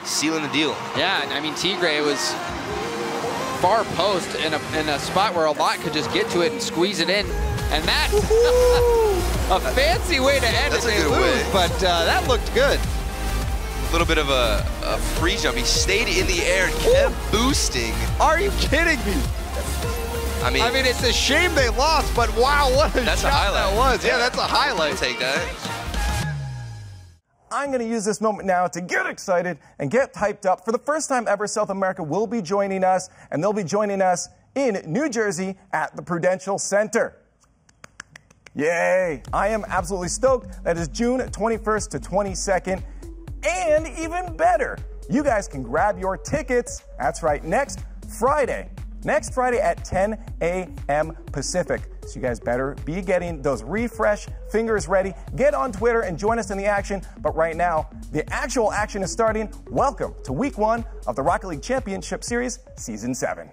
sealing the deal. Yeah, I mean, Tigre was far post in a spot where a lot could just get to it and squeeze it in. And that's a fancy way to end it. They lose, but that looked good. A little bit of a free jump. He stayed in the air and kept boosting. Are you kidding me? I mean, it's a shame they lost, but wow, what a shot that was. Yeah, that's a highlight. I'll take that. I'm going to use this moment now to get excited and get hyped up. For the first time ever, South America will be joining us, and they'll be joining us in New Jersey at the Prudential Center. Yay! I am absolutely stoked. That is June 21st to 22nd. And even better, you guys can grab your tickets. That's right, next Friday at 10 a.m. Pacific. So you guys better be getting those refresh fingers ready. Get on Twitter and join us in the action. But right now, the actual action is starting. Welcome to week 1 of the Rocket League Championship Series, Season 7.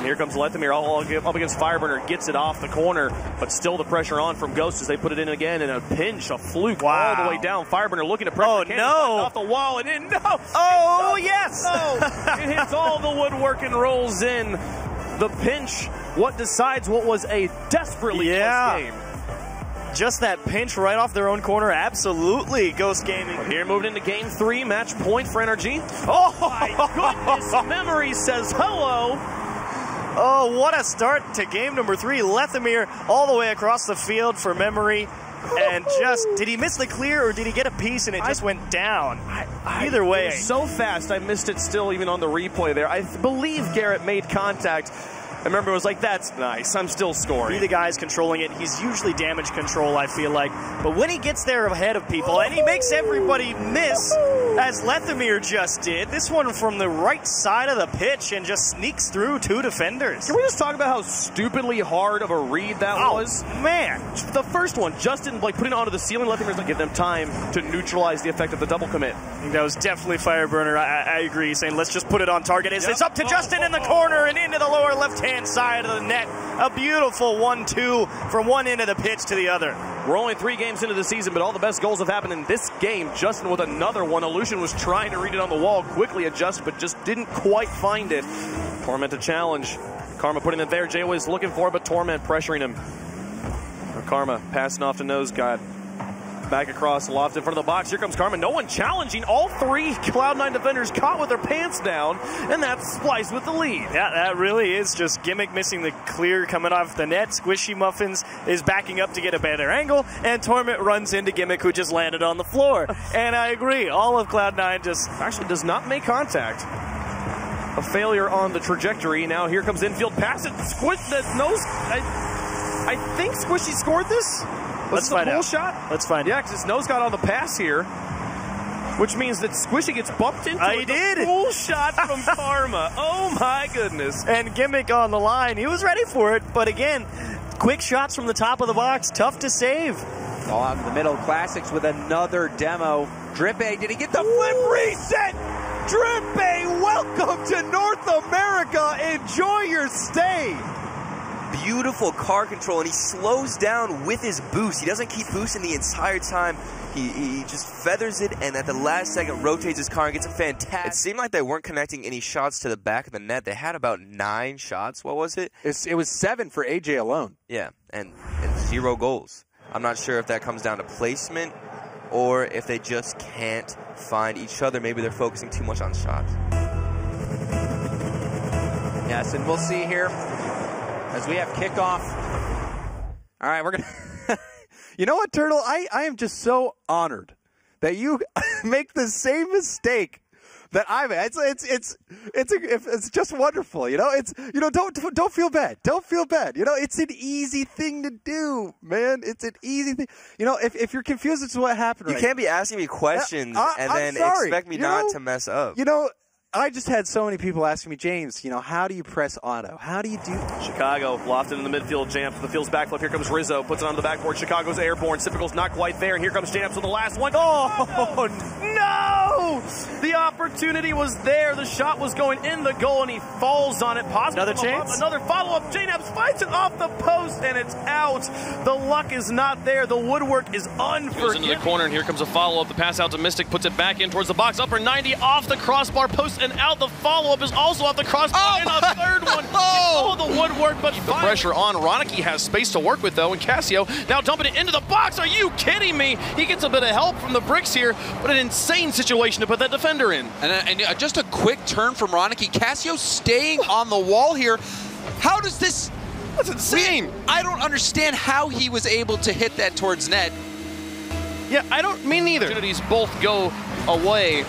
Here comes Lethemir all up against Fireburner, gets it off the corner, but still the pressure on from Ghost as they put it in again, and a pinch, a fluke all the way down. Fireburner looking to pressure. Oh, no. Off the wall and in. No. Oh, no, yes. No. It hits all the woodwork and rolls in. The pinch, what decides what was a desperately close game. Just that pinch right off their own corner. Absolutely, Ghost Gaming. Here moving into game 3, match point for Energy. Oh, my goodness. Memory says hello. Oh, what a start to game number 3. Lethemir all the way across the field for Memory. And just, did he miss the clear or did he get a piece and it just went down? Either way. It was so fast, I missed it still even on the replay there. I believe Garrett made contact. I remember it was like, that's nice, I'm still scoring. Be the guys controlling it. He's usually damage control, I feel like. But when he gets there ahead of people, and he makes everybody miss, as Lethemir just did, this one from the right side of the pitch and just sneaks through 2 defenders. Can we just talk about how stupidly hard of a read that was? Man. The first one, Justin, like, putting it onto the ceiling, Lethemir's like, give them time to neutralize the effect of the double commit. I think that was definitely Fireburner. I agree, saying let's just put it on target. It's up to Justin in the corner and into the lower left-hand side of the net. A beautiful 1-2 from one end of the pitch to the other. We're only 3 games into the season, but all the best goals have happened in this game. Justin with another one. Illusion was trying to read it on the wall, quickly adjust, but just didn't quite find it. Torment a challenge. Karma putting it there. Jay was looking for it, but Torment pressuring him. Karma passing off to Nose God. Back across, loft in front of the box. Here comes Karma. No one challenging. All 3 Cloud9 defenders caught with their pants down, and that's Splice with the lead. Yeah, that really is just Gimmick missing the clear coming off the net. Squishy Muffins is backing up to get a better angle, and Torment runs into Gimmick, who just landed on the floor. And I agree, all of Cloud9 just actually does not make contact. A failure on the trajectory. Now here comes infield pass. Squish that nose. I think Squishy scored this. Let's find out. Shot? Let's find out. Yeah, because his nose got on the pass here, which means that Squishy gets bumped into a full shot from Karma. Oh, my goodness. And Gimmick on the line. He was ready for it, but again, quick shots from the top of the box. Tough to save. All out in the middle. Classics with another demo. Drippe, did he get the flip reset? Drippe, welcome to North America. Enjoy your stay. Beautiful car control, and he slows down with his boost. He doesn't keep boosting the entire time. He just feathers it, and at the last second rotates his car and gets a fantastic. It seemed like they weren't connecting any shots to the back of the net. They had about 9 shots. What was it? It was 7 for AJ alone. Yeah, and 0 goals. I'm not sure if that comes down to placement or if they just can't find each other. Maybe they're focusing too much on shots. Yes, and we'll see here as we have kickoff. All right, we're going to... You know what, Turtle? I am just so honored that you make the same mistake that I'm at. It's just wonderful, you know. Don't feel bad. Don't feel bad. You know, it's an easy thing to do, man. It's an easy thing. You know, if you're confused as to what happened, you can't be asking me questions and then expect me not to mess up. You know, I just had so many people asking me, James, you know, how do you press auto? How do you do Chicago lofted in the midfield, jams the field's backflip. Here comes Rizzo, puts it on the backboard. Chicago's airborne. Typical's not quite there. And here comes Jams with the last one. Oh, no! The opportunity was there. The shot was going in the goal, and he falls on it. Possibly another chance. Another follow-up. J-Naps fights it off the post, and it's out. The luck is not there. The woodwork is unforgiving. Goes into the corner, and here comes a follow-up. The pass out to Mystic, puts it back in towards the box. Upper 90 off the crossbar post and out. The follow-up is also off the crossbar, and a third one. Oh, the woodwork, but the pressure on. Ronicky has space to work with, though, and Cassio now dumping it into the box. Are you kidding me? He gets a bit of help from the bricks here, but an insane situation to put that defender in. And just a quick turn from Ronicky. Cassio staying on the wall here. How does this... That's insane. I don't understand how he was able to hit that towards net. Yeah, me neither. Opportunities both go away.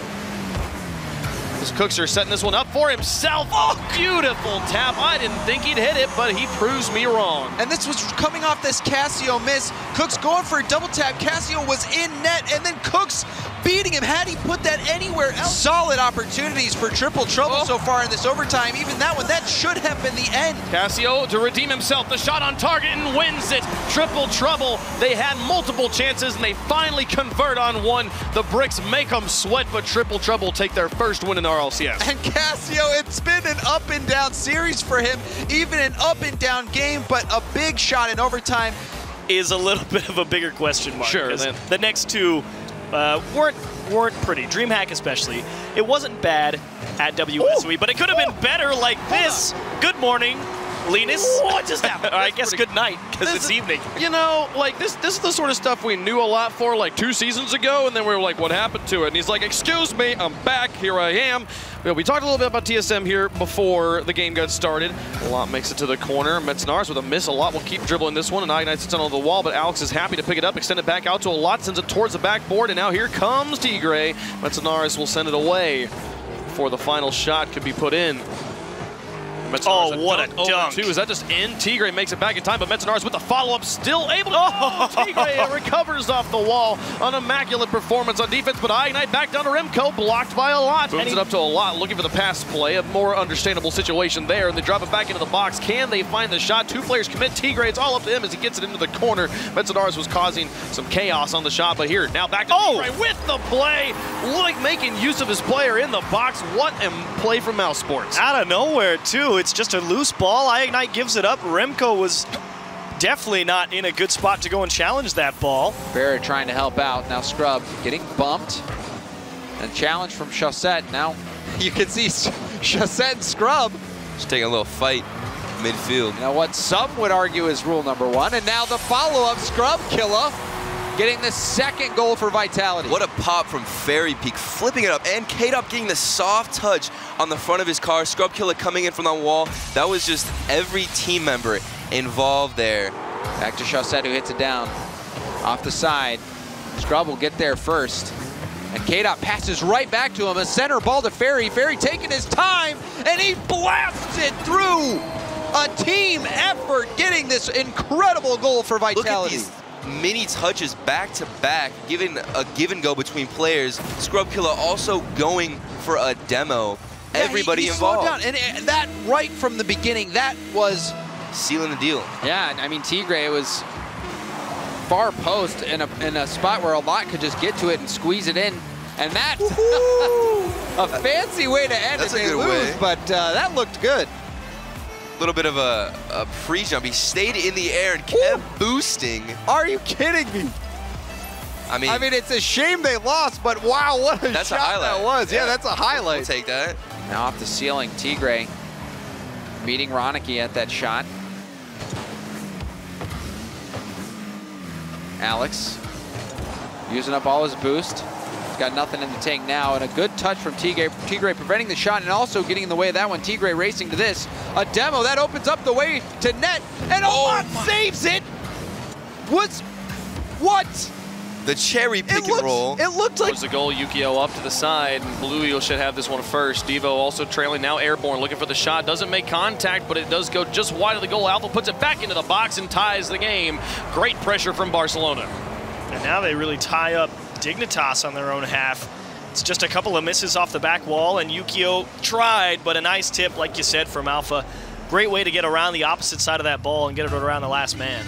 Cookser setting this one up for himself. Oh, beautiful tap. I didn't think he'd hit it, but he proves me wrong. And this was coming off this Cassio miss. Cooks going for a double tap. Cassio was in net, and then Cooks beating him. Had he put that anywhere else? Solid opportunities for triple trouble so far in this overtime. Even that one, that should have been the end. Cassio to redeem himself. The shot on target and wins it. Triple trouble. They had multiple chances, and they finally convert on one. The bricks make them sweat, but triple trouble take their first win in the RLCS. And Cassio, it's been an up and down series for him, even an up and down game, but a big shot in overtime is a little bit of a bigger question mark. Sure. The next two weren't pretty. DreamHack especially. It wasn't bad at WSOE, but it could have been better like this. Good morning, Linus. What just happened? I guess good night, because it's evening. You know, like, this is the sort of stuff we knew a lot for, like, 2 seasons ago, and then we were like, what happened to it? And he's like, excuse me, I'm back, here I am. We talked a little bit about TSM here before the game got started. A lot makes it to the corner. Metznaris with a miss. A lot will keep dribbling this one, and Ignite sits on the wall, but Alex is happy to pick it up, extend it back out to a lot, sends it towards the backboard, and now here comes Tigray. Metznaris will send it away before the final shot could be put in. Oh, what a dunk. Is that just in? Tigray makes it back in time, but Metznaris with the follow-up still able to... Oh, Tigray recovers off the wall. An immaculate performance on defense, but Ignite back down to Remco, blocked by a lot. Booms it up to a lot, looking for the pass play. A more understandable situation there, and they drop it back into the box. Can they find the shot? 2 players commit. Tigray, it's all up to him as he gets it into the corner. Metznaris was causing some chaos on the shot, but here, now back to Tigray with the play. Like making use of his player in the box. What a play from Mouse Sports. Out of nowhere, too. It's just a loose ball. Ignite gives it up. Remco was definitely not in a good spot to go and challenge that ball. Barrett trying to help out. Now Scrub getting bumped. And challenge from Chaussette. Now you can see Chaussette and Scrub just taking a little fight midfield. You know what some would argue is rule number 1. And now the follow-up, Scrub Killa getting the second goal for Vitality. What a pop from Fairy Peak, flipping it up, and K-Dop getting the soft touch on the front of his car. Scrub Killa coming in from the wall. That was just every team member involved there. Back to Chaussette, who hits it down off the side. Scrub will get there first. And K-Dop passes right back to him. A center ball to Fairy. Fairy taking his time, and he blasts it through. A team effort getting this incredible goal for Vitality. Look at these mini touches back to back, giving a give and go between players. Scrub Killa also going for a demo. Yeah, everybody involved. Slowed down. And that right from the beginning, that was sealing the deal. Yeah, I mean, Tigray was far post in a spot where a lot could just get to it and squeeze it in. And that's a fancy way to end it. They lose, but that looked good. A little bit of a pre-jump. He stayed in the air and kept boosting. Are you kidding me? I mean, it's a shame they lost, but wow, what a shot that was. Yeah, that's a highlight. We'll take that. Now off the ceiling, Tigray beating Ronicky at that shot. Alex using up all his boost. He's got nothing in the tank now, and a good touch from Tigray preventing the shot and also getting in the way of that one. Tigray racing to this. A demo that opens up the way to net, and Omat saves it. What? The cherry pick and roll. It looked like Towards the goal, Yukio up to the side, and Blue Eagle should have this one first. Devo also trailing, now airborne, looking for the shot. Doesn't make contact, but it does go just wide of the goal. Alpha puts it back into the box and ties the game. Great pressure from Barcelona. And now they really tie up Dignitas on their own half. It's just a couple of misses off the back wall, and Yukio tried, but a nice tip, like you said, from Alpha. Great way to get around the opposite side of that ball and get it around the last man.